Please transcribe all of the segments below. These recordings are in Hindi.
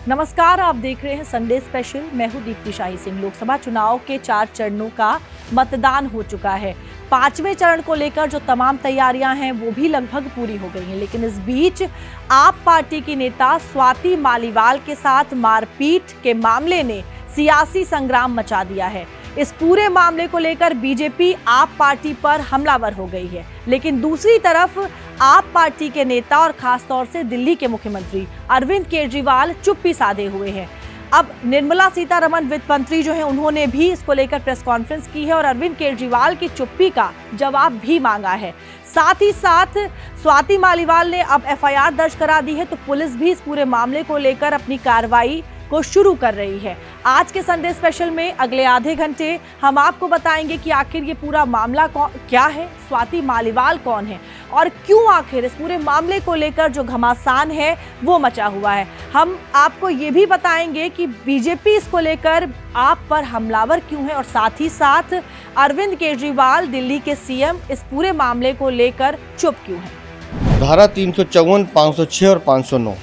नमस्कार, आप देख रहे हैं संडे स्पेशल। मैं हूं दीप्ति शाही सिंह। लोकसभा चुनाव के 4 चरणों का मतदान हो चुका है। 5वें चरण को लेकर जो तमाम तैयारियां हैं वो भी लगभग पूरी हो गई हैं, लेकिन इस बीच आप पार्टी की नेता स्वाति मालीवाल के साथ मारपीट के मामले ने सियासी संग्राम मचा दिया है। इस पूरे मामले को लेकर बीजेपी आप पार्टी पर हमलावर हो गई है, लेकिन दूसरी तरफ आप पार्टी के नेता और खासतौर से दिल्ली के मुख्यमंत्री अरविंद केजरीवाल चुप्पी साधे हुए हैं। अब निर्मला सीतारमण वित्त मंत्री जो है उन्होंने भी इसको लेकर प्रेस कॉन्फ्रेंस की है और अरविंद केजरीवाल की चुप्पी का जवाब भी मांगा है। साथ ही साथ स्वाति मालीवाल ने अब एफआईआर दर्ज करा दी है, तो पुलिस भी इस पूरे मामले को लेकर अपनी कार्रवाई को शुरू कर रही है। आज के संडे स्पेशल में अगले आधे घंटे हम आपको बताएंगे कि आखिर ये पूरा मामला क्या है, स्वाति मालीवाल कौन है और क्यों आखिर इस पूरे मामले को लेकर जो घमासान है वो मचा हुआ है। हम आपको ये भी बताएंगे कि बीजेपी इसको लेकर आप पर हमलावर क्यों है और साथ ही साथ अरविंद केजरीवाल दिल्ली के सीएम इस पूरे मामले को लेकर चुप क्यों है। धारा 354, 506 और 509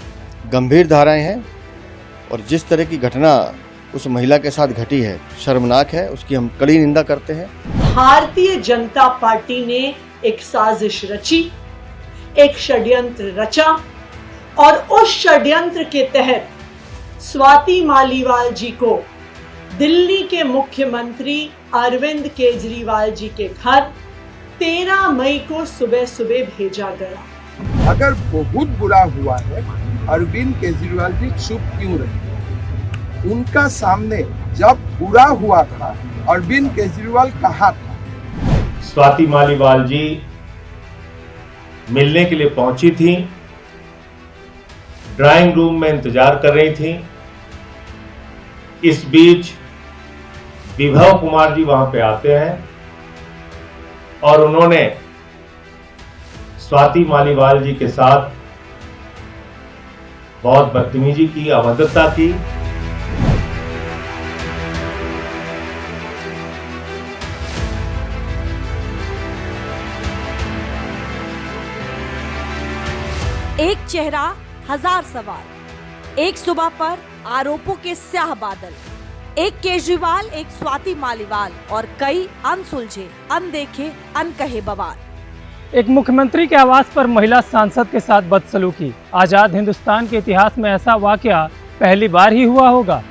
गंभीर धाराएं हैं और जिस तरह की घटना उस महिला के साथ घटी है शर्मनाक है, उसकी हम कड़ी निंदा करते हैं। भारतीय जनता पार्टी ने एक साजिश रची, एक षड्यंत्र रचा और उस षड्यंत्र के तहत स्वाति मालीवाल जी को दिल्ली के मुख्यमंत्री अरविंद केजरीवाल जी के घर 13 मई को सुबह सुबह भेजा गया। अगर बहुत बुरा हुआ है, अरविंद केजरीवाल जी चुप क्यों रहे? उनका सामने जब बुरा हुआ था अरविंद केजरीवाल कहाँ था? स्वाति मालीवाल जी मिलने के लिए पहुंची थी, ड्राइंग रूम में इंतजार कर रही थी। इस बीच विभव कुमार जी वहां पे आते हैं और उन्होंने स्वाति मालीवाल जी के साथ बहुत बदतमीजी की, अभद्रता की। एक चेहरा हजार सवाल, एक सुबह पर आरोपों के स्याह बादल, एक केजरीवाल, एक स्वाति मालीवाल और कई अनसुलझे, अनदेखे, अनकहे बवाल। एक मुख्यमंत्री के आवास पर महिला सांसद के साथ बदसलूकी। आजाद हिंदुस्तान के इतिहास में ऐसा वाकया पहली बार ही हुआ होगा।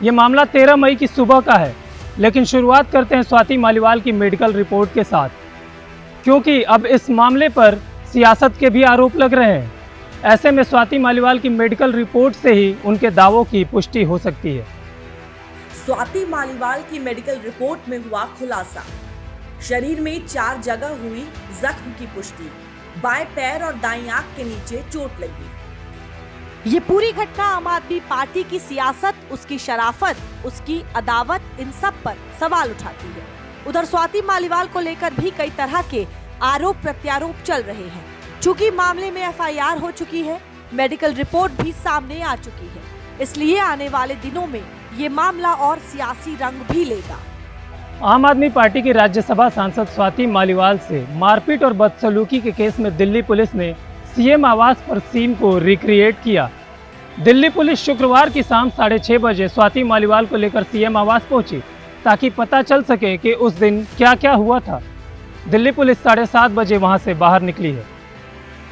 ये मामला 13 मई की सुबह का है, लेकिन शुरुआत करते हैं स्वाति मालीवाल की मेडिकल रिपोर्ट के साथ, क्योंकि अब इस मामले पर सियासत के भी आरोप लग रहे हैं। ऐसे में स्वाति मालीवाल की मेडिकल रिपोर्ट से ही उनके दावों की पुष्टि हो सकती है। स्वाति मालीवाल की मेडिकल रिपोर्ट में हुआ खुलासा। शरीर में 4 जगह हुई जख्म की पुष्टि, बाएं पैर और दाईं आंख के नीचे चोट लगी। ये पूरी घटना आम आदमी पार्टी की सियासत, उसकी शराफत, उसकी अदावत, इन सब पर सवाल उठाती है। उधर स्वाति मालीवाल को लेकर भी कई तरह के आरोप प्रत्यारोप चल रहे हैं। चूंकि मामले में एफआईआर हो चुकी है, मेडिकल रिपोर्ट भी सामने आ चुकी है, इसलिए आने वाले दिनों में ये मामला और सियासी रंग भी लेगा। आम आदमी पार्टी की राज्यसभा सांसद स्वाति मालीवाल से मारपीट और बदसलूकी के केस में दिल्ली पुलिस ने सीएम आवास पर सीन को रिक्रिएट किया। दिल्ली पुलिस शुक्रवार की शाम 6:30 बजे स्वाति मालीवाल को लेकर सीएम आवास पहुंची, ताकि पता चल सके कि उस दिन क्या क्या हुआ था। दिल्ली पुलिस 7:30 बजे वहां से बाहर निकली है।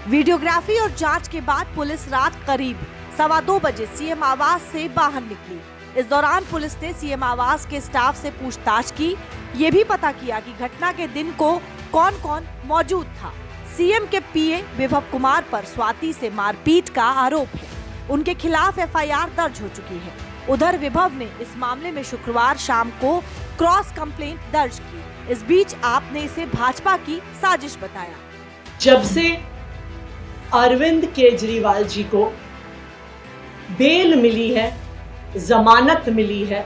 वीडियोग्राफी और जांच के बाद पुलिस रात करीब 2:15 बजे सीएम आवास से बाहर निकली। इस दौरान पुलिस ने सीएम आवास के स्टाफ से पूछताछ की, ये भी पता किया कि घटना के दिन को कौन कौन मौजूद था। सीएम के पीए विभव कुमार पर स्वाति से मारपीट का आरोप है। उनके खिलाफ एफआईआर दर्ज हो चुकी है। उधर विभव ने इस मामले में शुक्रवार शाम को क्रॉस कंप्लेंट दर्ज की। इस बीच आपने इसे भाजपा की साजिश बताया। जब से अरविंद केजरीवाल जी को बेल मिली है, जमानत मिली है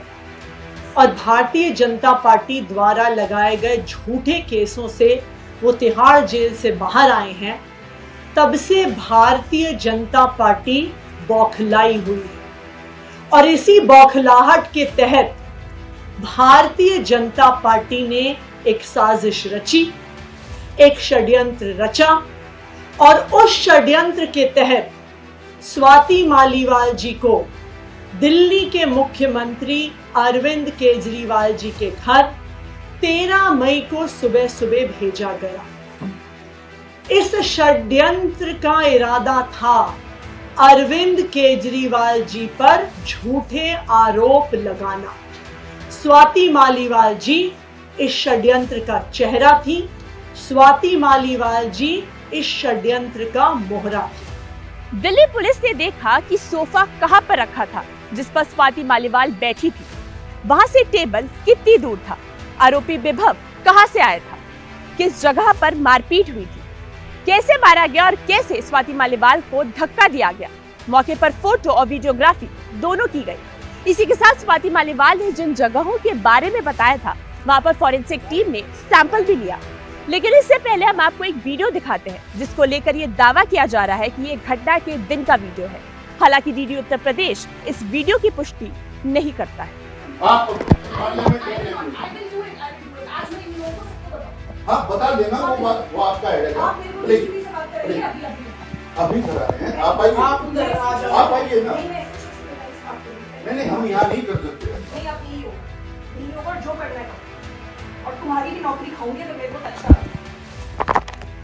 और भारतीय जनता पार्टी द्वारा लगाए गए झूठे केसों से वो तिहाड़ जेल से बाहर आए हैं, तब से भारतीय जनता पार्टी बौखलाई हुई है और इसी बौखलाहट के तहत भारतीय जनता पार्टी ने एक साजिश रची, एक षड्यंत्र रचा और उस षड्यंत्र के तहत स्वाति मालीवाल जी को दिल्ली के मुख्यमंत्री अरविंद केजरीवाल जी के घर 13 मई को सुबह सुबह भेजा गया। इस षड्यंत्र का इरादा था अरविंद केजरीवाल जी पर झूठे आरोप लगाना। स्वाति मालीवाल जी इस षड्यंत्र का चेहरा थी। स्वाति मालीवाल जी इस षड्यंत्र का मोहरा थी। दिल्ली पुलिस ने देखा कि सोफा कहां पर रखा था जिस पर स्वाति मालीवाल बैठी थी, वहां से टेबल कितनी दूर था, आरोपी विभव कहां से आया था, किस जगह पर मारपीट हुई थी, कैसे मारा गया और कैसे स्वाति मालीवाल को धक्का दिया गया। मौके पर फोटो और वीडियोग्राफी दोनों की गई। इसी के साथ स्वाति मालीवाल ने जिन जगहों के बारे में बताया था वहां पर फॉरेंसिक टीम ने सैंपल भी लिया। लेकिन इससे पहले हम आपको एक वीडियो दिखाते हैं जिसको लेकर ये दावा किया जा रहा है कि ये घटना के दिन का वीडियो है। हालांकि डीडी उत्तर प्रदेश इस वीडियो की पुष्टि नहीं करता है। हाँ बता देना, वो आपका है। अभी करा रहे हैं, आप आइए ना। नहीं हम यहाँ नहीं कर सकते। जो करना है और तुम्हारी भी नौकरी खाऊंगी तो मेरे को अच्छा।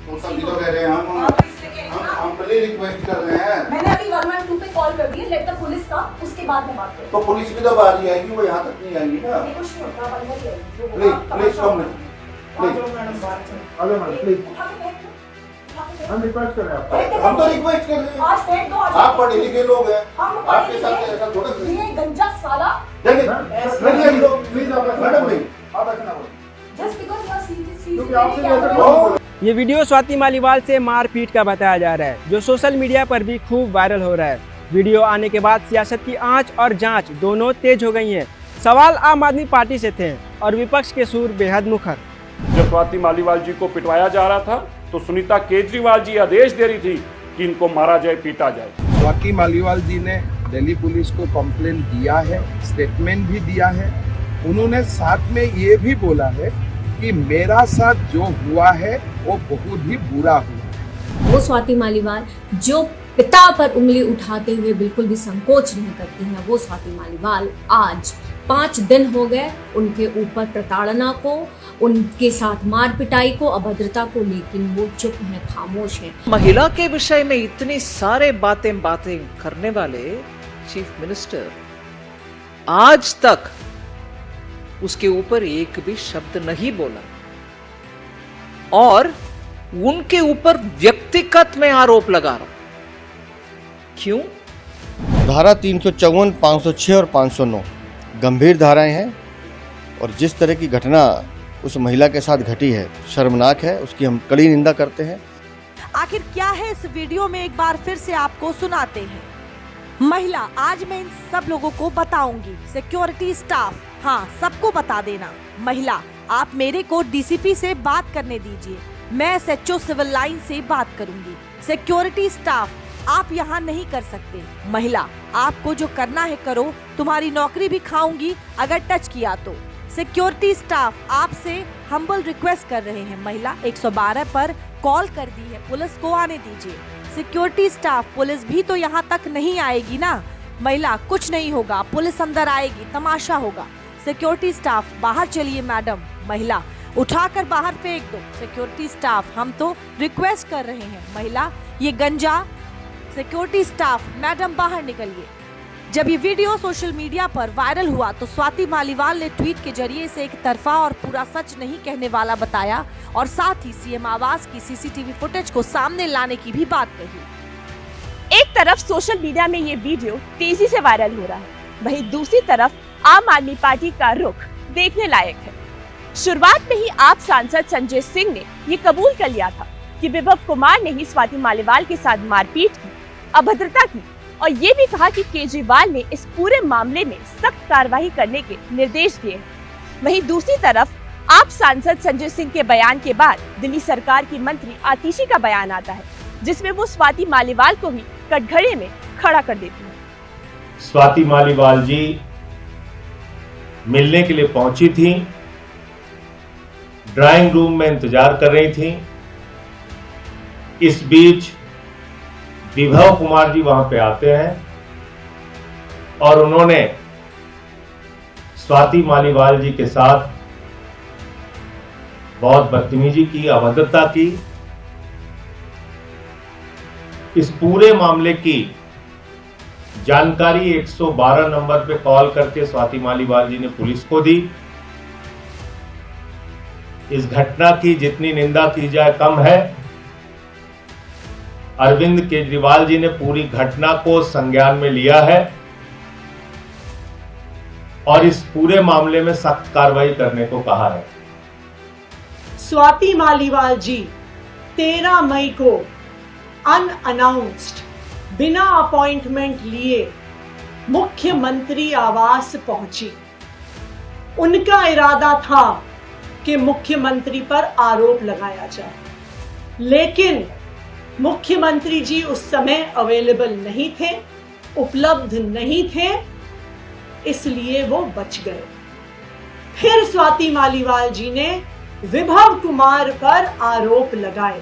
तो सभी तो कह रहे हैं हम पहले रिक्वेस्ट कर रहे हैं। मैंने अभी 112 पे कॉल कर दी है, लेट द पुलिस का, उसके बाद में बात करें। तो पुलिस भी तो बाहर ही आएगी, वो यहाँ तक नहीं आएगी ना। नहीं कुछ नहीं होगा, अंदर ही आएगी। प्लीज कम प्लीज हम रिक्वेस्ट कर रहे हैं। हम तो रिक्वेस्ट कर रहे हैं। आप पढ़े लिखे लोग हैं, आपके साथ ऐसा थोड़ा ये गंजा साला ये वीडियो स्वाति मालीवाल से मारपीट का बताया जा रहा है, जो सोशल मीडिया पर भी खूब वायरल हो रहा है। वीडियो आने के बाद सियासत की आंच और जांच दोनों तेज हो गई हैं। सवाल आम आदमी पार्टी से थे और विपक्ष के सुर बेहद मुखर। जब स्वाति मालीवाल जी को पिटवाया जा रहा था तो सुनीता केजरीवाल जी आदेश दे रही थी कि इनको मारा जाए, पीटा जाए। स्वाति मालीवाल जी ने दिल्ली पुलिस को कंप्लेंट दिया है, स्टेटमेंट भी दिया है। उन्होंने साथ में ये भी बोला है कि मेरा साथ जो हुआ है वो बहुत ही बुरा हुआ। वो स्वाति मालीवाल जो पिता पर उंगली उठाते हुए बिल्कुल भी संकोच नहीं करती हैं, वो स्वाति मालीवाल आज 5 दिन हो गए उनके ऊपर प्रताड़ना को, उनके साथ मार पिटाई को, अभद्रता को, लेकिन वो चुप हैं, खामोश हैं। महिला के विषय में इतनी सारे बातें करने वाले चीफ मिनिस्टर आज तक उसके ऊपर एक भी शब्द नहीं बोला और उनके ऊपर व्यक्तिगत में आरोप लगा रहा। क्यों? धारा 354, 506 और 509 गंभीर धाराएं हैं और जिस तरह की घटना उस महिला के साथ घटी है शर्मनाक है, उसकी हम कड़ी निंदा करते हैं। आखिर क्या है इस वीडियो में, एक बार फिर से आपको सुनाते हैं। महिला, आज मैं इन सब लोगों को बताऊंगी, सिक्योरिटी स्टाफ, हाँ सबको बता देना। महिला, आप मेरे को डीसीपी से बात करने दीजिए, मैं एसएचओ सिविल लाइन से बात करूंगी। सिक्योरिटी स्टाफ, आप यहाँ नहीं कर सकते। महिला, आपको जो करना है करो, तुम्हारी नौकरी भी खाऊंगी अगर टच किया तो। सिक्योरिटी स्टाफ, आपसे हम्बल रिक्वेस्ट कर रहे हैं। महिला, 112 पर कॉल कर दी है, पुलिस को आने दीजिए। सिक्योरिटी स्टाफ, पुलिस भी तो यहाँ तक नहीं आएगी ना। महिला, कुछ नहीं होगा, पुलिस अंदर आएगी, तमाशा होगा। सिक्योरिटी स्टाफ, बाहर चलिए मैडम। महिला, उठाकर बाहर फेंक दो। सिक्योरिटी स्टाफ, हम तो रिक्वेस्ट कर रहे हैं। महिला, ये गंजा। सिक्योरिटी स्टाफ, मैडम बाहर निकलिए। जब ये वीडियो सोशल मीडिया पर वायरल हुआ तो स्वाति मालीवाल ने ट्वीट के जरिए इसे एक तरफा और पूरा सच नहीं कहने वाला बताया और साथ ही सीएम आवास की सीसीटीवी फुटेज को सामने लाने की भी बात कही। एक तरफ सोशल मीडिया में ये वीडियो तेजी से वायरल हो रहा है, वहीं दूसरी तरफ आम आदमी पार्टी का रुख देखने लायक है। शुरुआत में ही आप सांसद संजय सिंह ने ये कबूल कर लिया था कि विभव कुमार ने ही स्वाति मालीवाल के साथ मारपीट की, अभद्रता की और ये भी कहा कि केजरीवाल ने इस पूरे मामले में सख्त कार्रवाई करने के निर्देश दिए हैं। वहीं दूसरी तरफ आप सांसद संजय सिंह के बयान के बाद दिल्ली सरकार की मंत्री आतिशी का बयान आता है जिसमें वो स्वाति मालीवाल को भी कटघरे में खड़ा कर देती है। स्वाति मालीवाल जी मिलने के लिए पहुंची थी, ड्राइंग रूम में इंतजार कर रही थी। इस बीच विभव कुमार जी वहां पे आते हैं और उन्होंने स्वाति मालीवाल जी के साथ बहुत बदतमीजी की, अभद्रता की। इस पूरे मामले की जानकारी 112 नंबर पे कॉल करके स्वाति मालीवाल जी ने पुलिस को दी। इस घटना की जितनी निंदा की जाए कम है। अरविंद केजरीवाल जी ने पूरी घटना को संज्ञान में लिया है और इस पूरे मामले में सख्त कार्रवाई करने को कहा है। स्वाति मालीवाल जी 13 मई को अनअनाउंस्ड, बिना अपॉइंटमेंट लिए मुख्यमंत्री आवास पहुंची। उनका इरादा था कि मुख्यमंत्री पर आरोप लगाया जाए, लेकिन मुख्यमंत्री जी उस समय अवेलेबल नहीं थे, उपलब्ध नहीं थे, इसलिए वो बच गए। फिर स्वाति मालीवाल जी ने विभव कुमार पर आरोप लगाए।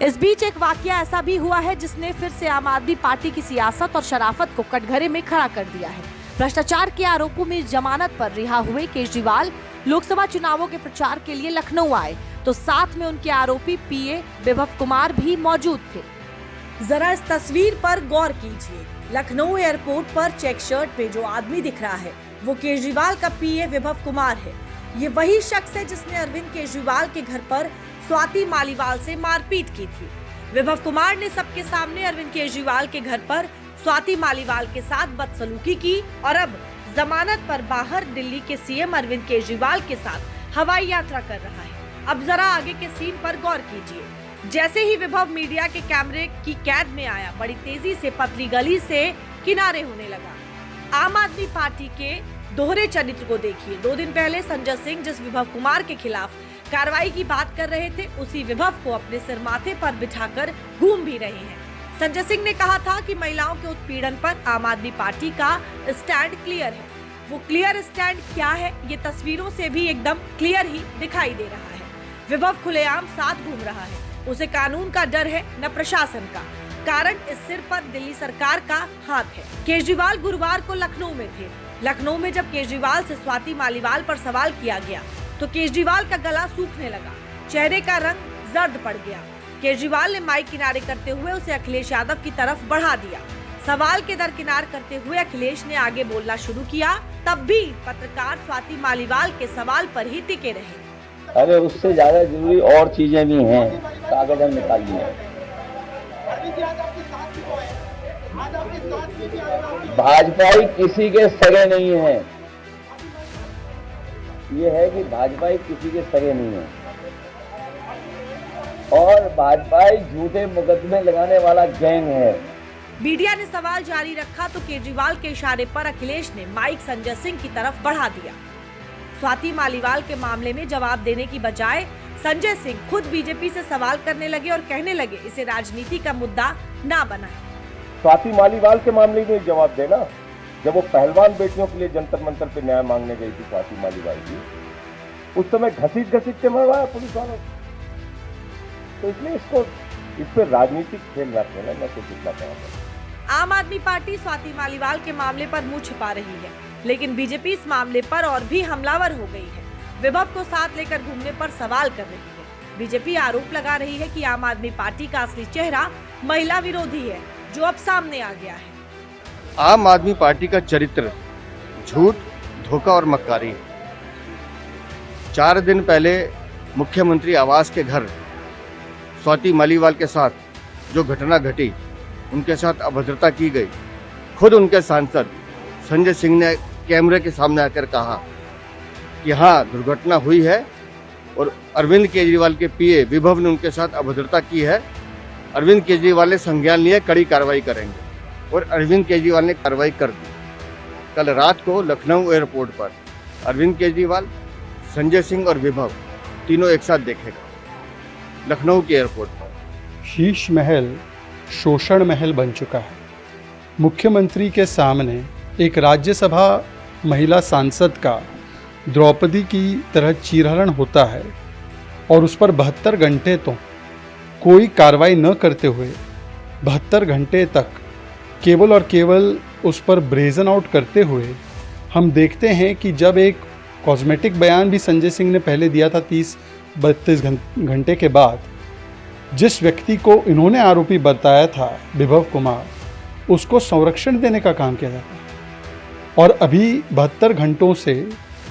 इस बीच एक वाकया ऐसा भी हुआ है जिसने फिर से आम आदमी पार्टी की सियासत और शराफत को कटघरे में खड़ा कर दिया है। भ्रष्टाचार के आरोपों में जमानत पर रिहा हुए केजरीवाल लोकसभा चुनावों के प्रचार के लिए लखनऊ आए, तो साथ में उनके आरोपी पीए विभव कुमार भी मौजूद थे। जरा इस तस्वीर पर गौर कीजिए। लखनऊ एयरपोर्ट पर चेक शर्ट में जो आदमी दिख रहा है वो केजरीवाल का पीए विभव कुमार है। ये वही शख्स है जिसने अरविंद केजरीवाल के घर पर स्वाति मालीवाल से मारपीट की थी। विभव कुमार ने सबके सामने अरविंद केजरीवाल के घर पर स्वाति मालीवाल के साथ बदसलूकी की और अब जमानत पर बाहर दिल्ली के सीएम अरविंद केजरीवाल के साथ हवाई यात्रा कर रहा है। अब जरा आगे के सीन पर गौर कीजिए। जैसे ही विभव मीडिया के कैमरे की कैद में आया, बड़ी तेजी से पतली गली से किनारे होने लगा। आम आदमी पार्टी के दोहरे चरित्र को देखिए। 2 दिन पहले संजय सिंह जिस विभव कुमार के खिलाफ कार्रवाई की बात कर रहे थे, उसी विभव को अपने सिर माथे पर बिठाकर घूम भी रहे हैं। संजय सिंह ने कहा था कि महिलाओं के उत्पीड़न पर आम आदमी पार्टी का स्टैंड क्लियर है। वो क्लियर स्टैंड क्या है, ये तस्वीरों से भी एकदम क्लियर ही दिखाई दे रहा है। विभव खुलेआम साथ घूम रहा है। उसे कानून का डर है, न प्रशासन का। कारण इस सिर पर दिल्ली सरकार का हाथ है। केजरीवाल गुरुवार को लखनऊ में थे। लखनऊ में जब केजरीवाल से स्वाति मालीवाल पर सवाल किया गया तो केजरीवाल का गला सूखने लगा, चेहरे का रंग जर्द पड़ गया। केजरीवाल ने माइक किनारे करते हुए उसे अखिलेश यादव की तरफ बढ़ा दिया। सवाल के दरकिनार करते हुए अखिलेश ने आगे बोलना शुरू किया, तब भी पत्रकार स्वाति मालीवाल के सवाल पर ही टिके रहे। अरे उससे ज्यादा जरूरी और चीजें भी हैं, कागज हम निकाल लिए। भाजपा किसी के सगे नहीं है। ये है कि भाजपा किसी के सगे नहीं है और भाजपा झूठे मुकदमे लगाने वाला गैंग है। मीडिया ने सवाल जारी रखा तो केजरीवाल के इशारे पर अखिलेश ने माइक संजय सिंह की तरफ बढ़ा दिया। स्वाति मालीवाल के मामले में जवाब देने की बजाय संजय सिंह खुद बीजेपी से सवाल करने लगे और कहने लगे इसे राजनीति का मुद्दा ना बनाएं। स्वाति मालीवाल के मामले में जवाब देना, जब वो पहलवान बेटियों के लिए जंतर मंतर पे न्याय मांगने गई थी स्वाति मालीवाल जी, उस समय घसीट के मरवाया पुलिस वालों। तो इसलिए इस पे राजनीतिक खेल ना खेलना, मैं कुछ इतना कहूँगा। आम आदमी पार्टी स्वाति मालीवाल के मामले पर मुंह छिपा रही है, लेकिन बीजेपी इस मामले पर और भी हमलावर हो गई है। विभव को साथ लेकर घूमने पर सवाल कर रही है। बीजेपी आरोप लगा रही है कि आम आदमी पार्टी का असली चेहरा महिला विरोधी है, जो अब सामने आ गया है। आम आदमी पार्टी का चरित्र झूठ, धोखा और मक्कारी है। 4 दिन पहले मुख्यमंत्री आवास के घर स्वाति मालीवाल के साथ जो घटना घटी, उनके साथ अभद्रता की गई, खुद उनके सांसद संजय सिंह ने कैमरे के सामने आकर कहा कि हाँ दुर्घटना हुई है और अरविंद केजरीवाल के पीए विभव ने उनके साथ अभद्रता की है। अरविंद केजरीवाल ने संज्ञान लिए, कड़ी कार्रवाई करेंगे और अरविंद केजरीवाल ने कार्रवाई कर दी। कल रात को लखनऊ एयरपोर्ट पर अरविंद केजरीवाल, संजय सिंह और विभव तीनों एक साथ देखेगा लखनऊ के एयरपोर्ट पर। शीश महल शोषण महल बन चुका है। मुख्यमंत्री के सामने एक राज्यसभा महिला सांसद का द्रौपदी की तरह चीरहरण होता है और उस पर 72 घंटे तो कोई कार्रवाई न करते हुए 72 घंटे तक केवल और केवल उस पर ब्रेजन आउट करते हुए हम देखते हैं कि जब एक कॉस्मेटिक बयान भी संजय सिंह ने पहले दिया था 30-32 घंटे के बाद, जिस व्यक्ति को इन्होंने आरोपी बताया था विभव कुमार, उसको संरक्षण देने का काम किया जाता है। और अभी 72 घंटों से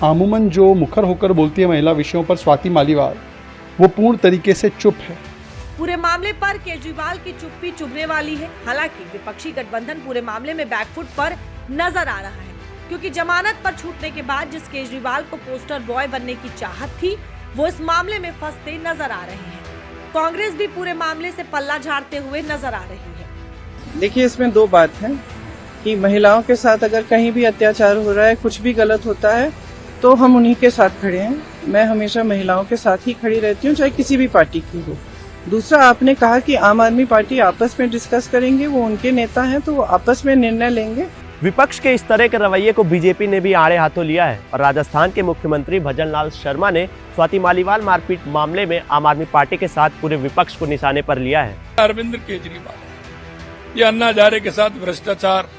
अमूमन जो मुखर होकर बोलती है महिला विषयों पर स्वाति मालीवाल, वो पूर्ण तरीके से चुप है। पूरे मामले पर केजरीवाल की चुप्पी चुभने वाली है। हालांकि विपक्षी गठबंधन पूरे मामले में बैकफुट पर नजर आ रहा है, क्योंकि जमानत पर छूटने के बाद जिस केजरीवाल को पोस्टर बॉय बनने की चाहत थी, वो इस मामले में फंसते नजर आ रहे हैं। कांग्रेस भी पूरे मामले से पल्ला झाड़ते हुए नजर आ रही है। देखिए, इसमें दो बात है कि महिलाओं के साथ अगर कहीं भी अत्याचार हो रहा है, कुछ भी गलत होता है, तो हम उन्हीं के साथ खड़े हैं। मैं हमेशा महिलाओं के साथ ही खड़ी रहती हूँ, चाहे किसी भी पार्टी की हो। दूसरा, आपने कहा कि आम आदमी पार्टी आपस में डिस्कस करेंगे, वो उनके नेता हैं तो वो आपस में निर्णय लेंगे। विपक्ष के इस तरह के रवैये को बीजेपी ने भी आड़े हाथों लिया है और राजस्थान के मुख्यमंत्री भजन लाल शर्मा ने स्वाति मालीवाल मारपीट मामले में आम आदमी पार्टी के साथ पूरे विपक्ष को निशाने पर लिया है। अरविंद केजरीवाल ये अन्ना हजारे के साथ भ्रष्टाचार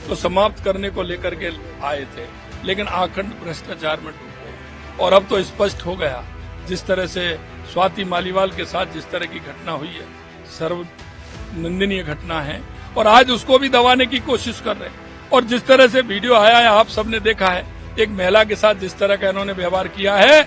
को समाप्त करने को लेकर के आए थे, लेकिन आखंड भ्रष्टाचार में डूब गए। और अब तो स्पष्ट हो गया, जिस तरह से स्वाति मालीवाल के साथ जिस तरह की घटना हुई है, सर्वनिंदनीय घटना है, और आज उसको भी दबाने की कोशिश कर रहे हैं। और जिस तरह से वीडियो आया है, आप सबने देखा है, एक महिला के साथ जिस तरह का इन्होंने व्यवहार किया है,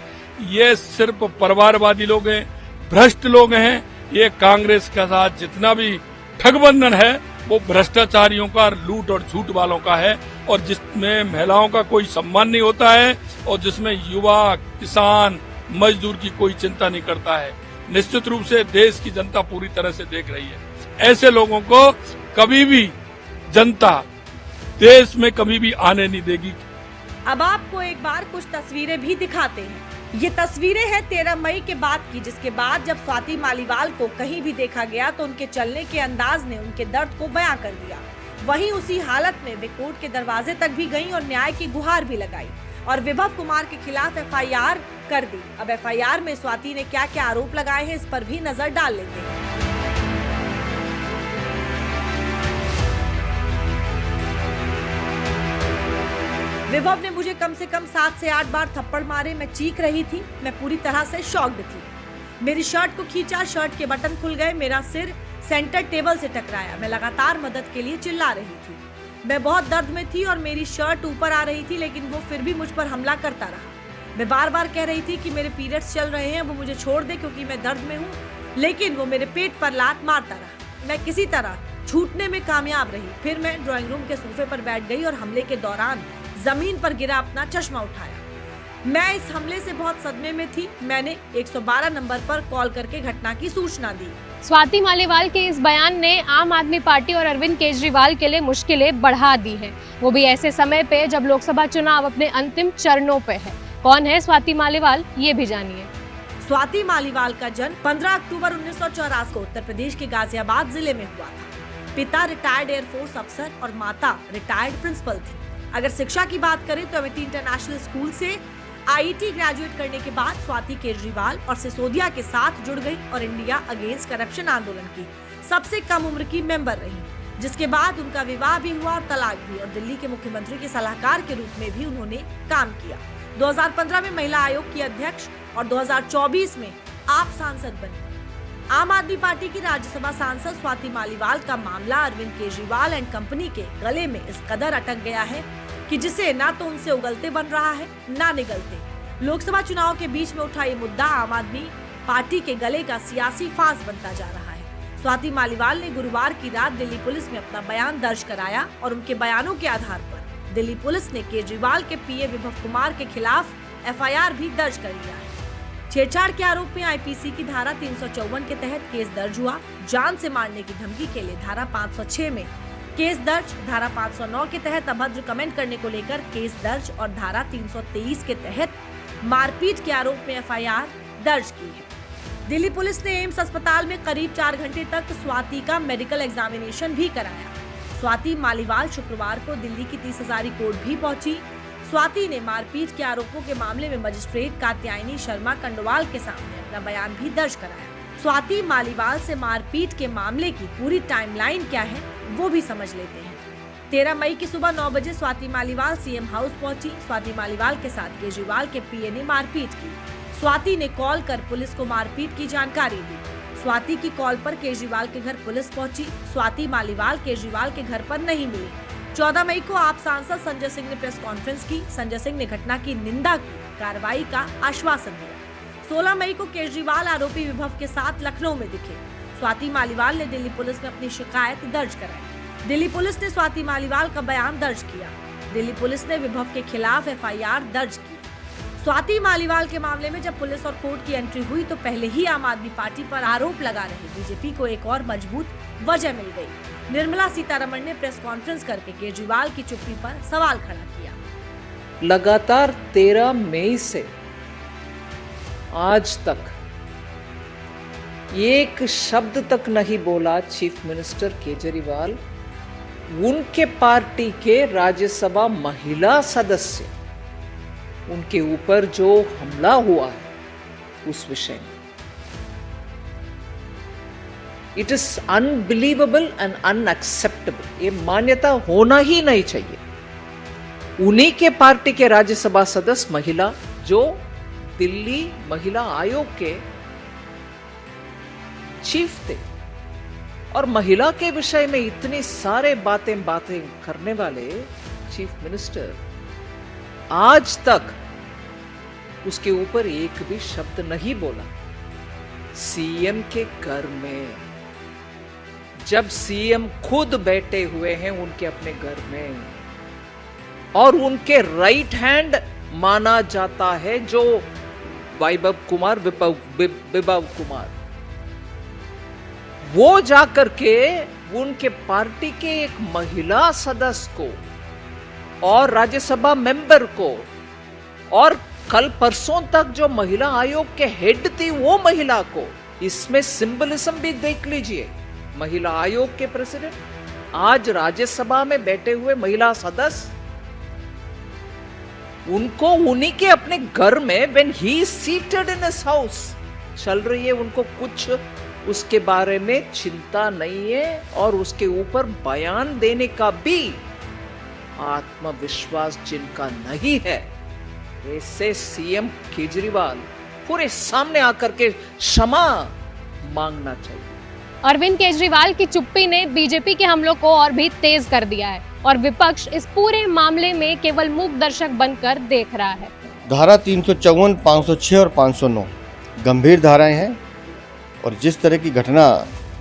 ये सिर्फ परिवारवादी लोग हैं, भ्रष्ट लोग हैं। ये कांग्रेस के साथ जितना भी ठगबंधन है, वो भ्रष्टाचारियों का, लूट और झूठ वालों का है, और जिसमें महिलाओं का कोई सम्मान नहीं होता है, और जिसमें युवा, किसान, मजदूर की कोई चिंता नहीं करता है। निश्चित रूप से देश की जनता पूरी तरह से देख रही है। ऐसे लोगों को कभी भी जनता देश में कभी भी आने नहीं देगी। अब आपको एक बार कुछ तस्वीरें भी दिखाते हैं। ये तस्वीरें हैं 13 मई के बाद की, जिसके बाद जब स्वाति मालीवाल को कहीं भी देखा गया तो उनके चलने के अंदाज ने उनके दर्द को बयां कर दिया। वहीं उसी हालत में वे कोर्ट के दरवाजे तक भी गईं और न्याय की गुहार भी लगाई और विभव कुमार के खिलाफ FIR कर दी। अब FIR में स्वाति ने क्या क्या आरोप लगाए हैं, इस पर भी नजर डाल लेते हैं। विभव ने मुझे कम से कम 7 से 8 बार थप्पड़ मारे। मैं चीख रही थी, मैं पूरी तरह से शॉक्ड थी। मेरी शर्ट को खींचा, शर्ट के बटन खुल गए, मेरा सिर सेंटर टेबल से टकराया। मैं लगातार मदद के लिए चिल्ला रही थी। मैं बहुत दर्द में थी और मेरी शर्ट ऊपर आ रही थी, लेकिन वो फिर भी मुझ पर हमला करता रहा। मैं बार बार कह रही थी कि मेरे पीरियड्स चल रहे हैं, वो मुझे छोड़ दे क्योंकि मैं दर्द में हूँ, लेकिन वो मेरे पेट पर लात मारता रहा। मैं किसी तरह छूटने में कामयाब रही। फिर मैं ड्राइंग रूम के सोफे पर बैठ गई और हमले के दौरान जमीन पर गिरा अपना चश्मा उठाया। मैं इस हमले से बहुत सदमे में थी। मैंने 112 नंबर पर कॉल करके घटना की सूचना दी। स्वाति मालीवाल के इस बयान ने आम आदमी पार्टी और अरविंद केजरीवाल के लिए मुश्किलें बढ़ा दी हैं, वो भी ऐसे समय पे जब लोकसभा चुनाव अपने अंतिम चरणों पे है। कौन है स्वाति मालीवाल, ये भी जानिए। स्वाति मालीवाल का जन्म 15 अक्टूबर 1984 को उत्तर प्रदेश के गाजियाबाद जिले में हुआ था। पिता रिटायर्ड एयरफोर्स अफसर और माता रिटायर्ड प्रिंसिपल थी। अगर शिक्षा की बात करें तो अमिटी इंटरनेशनल स्कूल से IIT ग्रेजुएट करने के बाद स्वाति केजरीवाल और सिसोदिया के साथ जुड़ गई और इंडिया अगेंस्ट करप्शन आंदोलन की सबसे कम उम्र की मेंबर रही, जिसके बाद उनका विवाह भी हुआ और तलाक भी, और दिल्ली के मुख्यमंत्री के सलाहकार के रूप में भी उन्होंने काम किया। 2015 में महिला आयोग की अध्यक्ष और 2024 में आप सांसद बनी। आम आदमी पार्टी की राज्यसभा सांसद स्वाति मालीवाल का मामला अरविंद केजरीवाल एंड कंपनी के गले में इस कदर अटक गया है कि जिसे ना तो उनसे उगलते बन रहा है ना निगलते। लोकसभा चुनाव के बीच में उठा ये मुद्दा आम आदमी पार्टी के गले का सियासी फांस बनता जा रहा है। स्वाति मालीवाल ने गुरुवार की रात दिल्ली पुलिस में अपना बयान दर्ज कराया और उनके बयानों के आधार पर दिल्ली पुलिस ने केजरीवाल के PA विभव कुमार के खिलाफ FIR भी दर्ज कर लिया है। छेड़छाड़ के आरोप में IPC की धारा 354 के तहत केस दर्ज हुआ। जान से मारने की धमकी के लिए धारा 506 में केस दर्ज, धारा 509 के तहत अभद्र कमेंट करने को लेकर केस दर्ज और धारा 323 के तहत मारपीट के आरोप में FIR दर्ज की है। दिल्ली पुलिस ने एम्स अस्पताल में करीब 4 घंटे तक स्वाति का मेडिकल एग्जामिनेशन भी कराया। स्वाति मालीवाल शुक्रवार को दिल्ली की 30 हजारी कोर्ट भी पहुंची। स्वाति ने मारपीट के आरोपों के मामले में मजिस्ट्रेट कात्यायनी शर्मा कंडवाल के सामने अपना बयान भी दर्ज कराया। स्वाति मालीवाल से मारपीट के मामले की पूरी टाइमलाइन क्या है वो भी समझ लेते हैं। 13 मई की सुबह 9 बजे स्वाति मालीवाल सीएम हाउस पहुंची। स्वाति मालीवाल के साथ केजरीवाल के पीए ने मारपीट की। स्वाति ने कॉल कर पुलिस को मारपीट की जानकारी दी। स्वाति की कॉल पर केजरीवाल के घर पुलिस पहुंची। स्वाति मालीवाल केजरीवाल के घर पर नहीं मिली। 14 मई को आप सांसद संजय सिंह ने प्रेस कॉन्फ्रेंस की। संजय सिंह ने घटना की निंदा की, कार्रवाई का आश्वासन दिया। 16 मई को केजरीवाल आरोपी विभव के साथ लखनऊ में दिखे। स्वाति मालीवाल ने दिल्ली पुलिस में अपनी शिकायत दर्ज कराई। दिल्ली पुलिस ने स्वाति मालीवाल का बयान दर्ज किया। दिल्ली पुलिस ने विभव के खिलाफ एफआईआर दर्ज की। स्वाति मालीवाल के मामले में जब पुलिस और कोर्ट की एंट्री हुई तो पहले ही आम आदमी पार्टी पर आरोप लगा रहे बीजेपी को एक और मजबूत वजह मिल गई। निर्मला सीतारमण ने प्रेस कॉन्फ्रेंस करके केजरीवाल की चुप्पी पर सवाल खड़ा किया। लगातार 13 मई से आज तक एक शब्द तक नहीं बोला चीफ मिनिस्टर केजरीवाल उनके पार्टी के राज्यसभा महिला सदस्य उनके ऊपर जो हमला हुआ है उस विषय में। It is unbelievable and unacceptable. ये मान्यता होना ही नहीं चाहिए। उन्हीं के पार्टी के राज्यसभा सदस्य महिला जो दिल्ली महिला आयोग के चीफ थे और महिला के विषय में इतनी सारे बातें करने वाले चीफ मिनिस्टर आज तक उसके ऊपर एक भी शब्द नहीं बोला। सीएम के घर में जब सीएम खुद बैठे हुए हैं उनके अपने घर में और उनके राइट हैंड माना जाता है जो विभव कुमार, वो जाकर के उनके पार्टी के एक महिला सदस्य को और राज्यसभा मेंबर को और कल परसों तक जो महिला आयोग के हेड थी वो महिला को, इसमें सिंबलिज्म भी देख लीजिए। महिला आयोग के प्रेसिडेंट आज राज्यसभा में बैठे हुए महिला सदस्य उनको उन्हीं के अपने घर में when he is seated in his house चल रही है, उनको कुछ उसके बारे में चिंता नहीं है और उसके ऊपर बयान देने का भी आत्मविश्वास जिनका नहीं है, ऐसे सीएम केजरीवाल पूरे सामने आकर के क्षमा मांगना चाहिए। अरविंद केजरीवाल की चुप्पी ने बीजेपी के हमलों को और भी तेज कर दिया है और विपक्ष इस पूरे मामले में केवल मूक दर्शक बनकर देख रहा है। धारा 354, 506 और 509 गंभीर धाराएं हैं और जिस तरह की घटना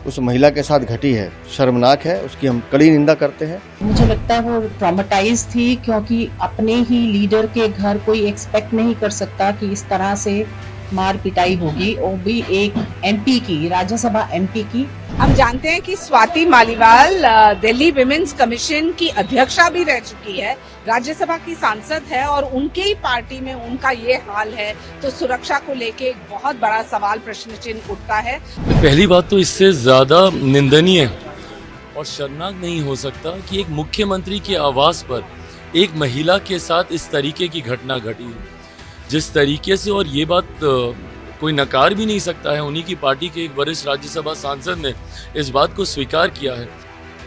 उस महिला के साथ घटी है शर्मनाक है, उसकी हम कड़ी निंदा करते हैं। मुझे लगता है वो ट्रॉमेटाइज थी क्योंकि अपने ही लीडर के घर कोई एक्सपेक्ट नहीं कर सकता कि इस तरह से मार पिटाई होगी, वो भी एक एमपी की, राज्यसभा एमपी की। हम जानते हैं कि स्वाति मालीवाल दिल्ली विमेंस कमीशन की अध्यक्षा भी रह चुकी है, राज्यसभा की सांसद है और उनके ही पार्टी में उनका ये हाल है तो सुरक्षा को लेके एक बहुत बड़ा सवाल प्रश्न चिन्ह उठता है। पहली बात तो इससे ज्यादा निंदनीय और शर्मनाक नहीं हो सकता कि एक मुख्यमंत्री के आवास पर एक महिला के साथ इस तरीके की घटना घटी है, जिस तरीके से, और ये बात कोई नकार भी नहीं सकता है, उन्हीं की पार्टी के एक वरिष्ठ राज्यसभा सांसद ने इस बात को स्वीकार किया है।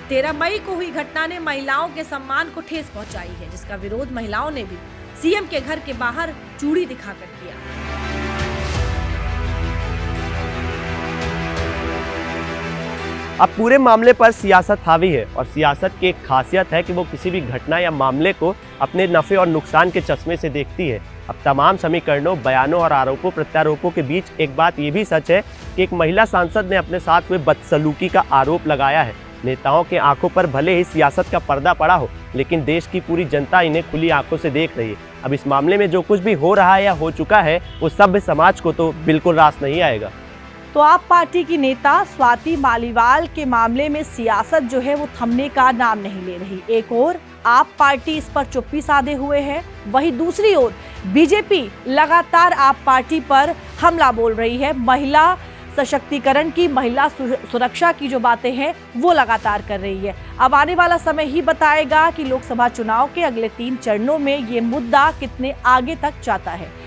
13 मई को हुई घटना ने महिलाओं के सम्मान को ठेस पहुंचाई है, जिसका विरोध महिलाओं ने भी सीएम के घर के बाहर चूड़ी दिखाकर किया। अब पूरे मामले पर सियासत हावी है और सियासत की एक खासियत है कि वो किसी भी घटना या मामले को अपने नफे और नुकसान के चश्मे से देखती है। अब तमाम समीकरणों, बयानों और आरोपों प्रत्यारोपों के बीच एक बात ये भी सच है कि एक महिला सांसद ने अपने साथ हुए बदसलूकी का आरोप लगाया है। नेताओं के आंखों पर भले ही सियासत का पर्दा पड़ा हो, लेकिन देश की पूरी जनता इन्हें खुली आंखों से देख रही है। अब इस मामले में जो कुछ भी हो रहा है या हो चुका है वो सभ्य समाज को तो बिल्कुल रास नहीं आएगा। तो आप पार्टी की नेता स्वाति मालीवाल के मामले में सियासत जो है वो थमने का नाम नहीं ले रही। एक ओर आप पार्टी इस पर चुप्पी साधे हुए है, वहीं दूसरी ओर बीजेपी लगातार आप पार्टी पर हमला बोल रही है। महिला सशक्तिकरण की, महिला सुरक्षा की जो बातें हैं वो लगातार कर रही है। अब आने वाला समय ही बताएगा कि लोकसभा चुनाव के अगले 3 चरणों में ये मुद्दा कितने आगे तक जाता है।